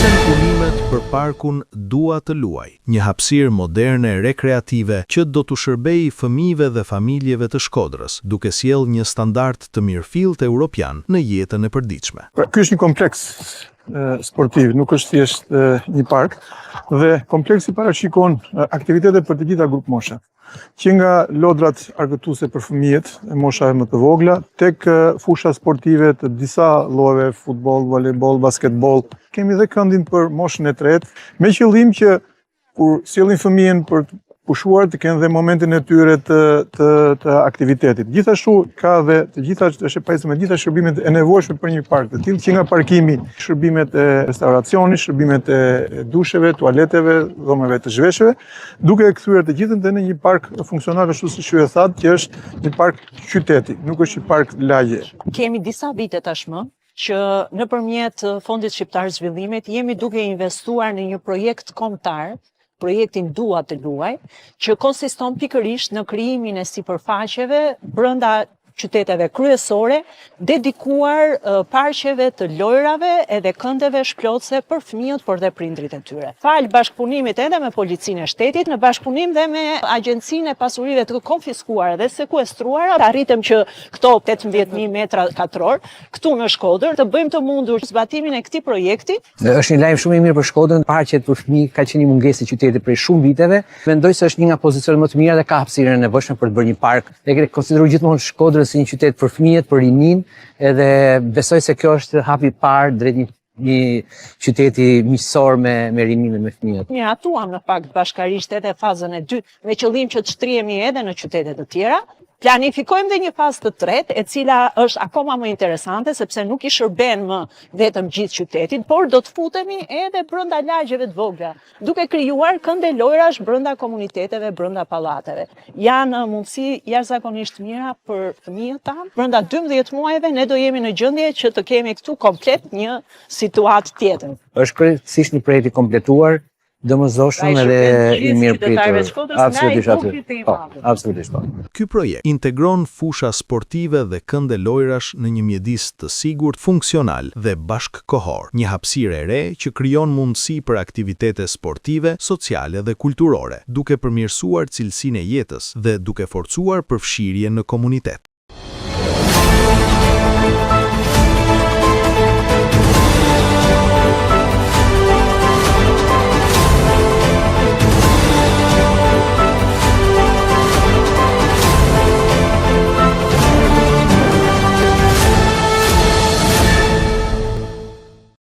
Nisen punimet për parkun Dua të luaj, një hapësirë moderne rekreative që do të shërbejë fëmijëve dhe familjeve të Shkodrës, duke sjellë një standard të mirëfillt europian në jetën e përditshme. Ky është një kompleks sportiv, nuk është thjesht një park, dhe kompleksi parashikon aktivitete për të gjitha grup mosha. Që nga lodrat argëtuese për fëmijët e moshave më të vogla, tek fusha sportive të disa llojeve, futboll, volejboll, basketboll. Kemi dhe këndin për moshën e tretë, me qëllim që kur sjellim fëmijën për të pushuar të kenë dhe momentin e tyre të aktivitetit. Gjithashtu ka dhe të gjitha është e pajisur me gjitha shërbimet e nevojshme për një park të tillë, që nga parkimi, shërbimet e restauracionit, shërbimet e dusheve, tualeteve, dhomave të zhveshjeve, duke e kthyer të gjithën në një park funksional ashtu siç ju e thatë, që është një park qyteti, nuk është një park lagje. Kemi disa vite tashmë që nëpërmjet Fondit Shqiptar Zhvillimit jemi duke investuar në një projekt kombëtar, projektin Dua të luaj, që konsiston pikërisht në krijimin e sipërfaqeve brenda qyteteve kryesore, dedikuar parqeve të lojrave edhe këndeve shplotëse për fëmijët, por dhe prindrit e tyre. Fal bashkëpunimit edhe me Policinë e Shtetit, në bashkëpunim dhe me Agjencinë e Pasurive të konfiskuara dhe sekuestruara, arritëm që këto 18.000 metra katror, këtu në Shkodër, të bëjmë të mundur zbatimin e këtij projekti. Është një lajm shumë i mirë për Shkodrën, parqet për fëmijë ka qenë një mungesë e qytetit prej shumë viteve. Mendoj se është një nga pozicionet më të mira dhe ka hapësirën e nevojshme për të bërë një park. Ne konsideroj gjithmonë Shkodrën si një qytet për fëmijët, për rinin, edhe besoj se kjo është hapi i parë drejt një qyteti miqësor me rinin dhe me fëmijët. Miratuam në fakt bashkarisht edhe fazën e dytë, me qëllim që të shtrihemi edhe në qytete të tjera. Planifikojmë dhe një fazë të tretë, e cila është akoma më interesante, sepse nuk i shërben më vetëm gjithë qytetit, por do të futemi edhe brenda lagjeve të vogla, duke krijuar kënde lojrash brenda komuniteteve, brenda pallateve. Janë mundësi jashtëzakonisht mira për fëmijët tanë. Brenda 12 muajve ne do jemi në gjendje që të kemi këtu komplet një situatë tjetër. Është krejtësisht një projekt i kompletuar, domosdoshëm edhe i mirë pritur. Absolutisht. Ky projekt integron fusha sportive dhe kënde lojrash në një mjedis të sigurt, funksional dhe bashkëkohor. Një hapësirë e re që krijon mundësi për aktivitete sportive, sociale dhe kulturore, duke përmirësuar cilësinë e jetës dhe duke forcuar përfshirjen në komunitet.